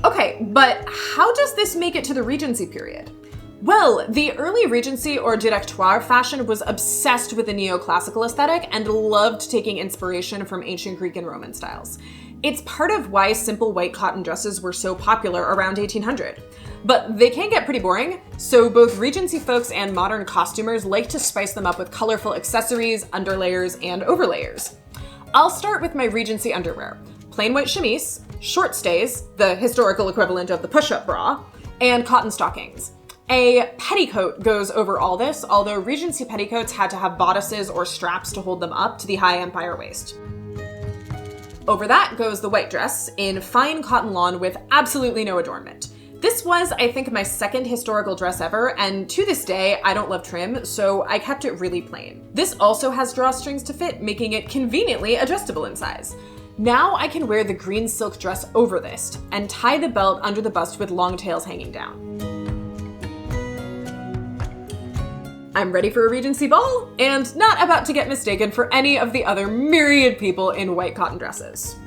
Okay, but how does this make it to the Regency period? Well, the early Regency or Directoire fashion was obsessed with the Neoclassical aesthetic and loved taking inspiration from ancient Greek and Roman styles. It's part of why simple white cotton dresses were so popular around 1800. But they can get pretty boring, so both Regency folks and modern costumers like to spice them up with colorful accessories, underlayers, and overlayers. I'll start with my Regency underwear. Plain white chemise, short stays, the historical equivalent of the push-up bra, and cotton stockings. A petticoat goes over all this, although Regency petticoats had to have bodices or straps to hold them up to the high empire waist. Over that goes the white dress in fine cotton lawn with absolutely no adornment. This was, I think, my second historical dress ever, and to this day, I don't love trim, so I kept it really plain. This also has drawstrings to fit, making it conveniently adjustable in size. Now I can wear the green silk dress over this, and tie the belt under the bust with long tails hanging down. I'm ready for a Regency ball, and not about to get mistaken for any of the other myriad people in white cotton dresses.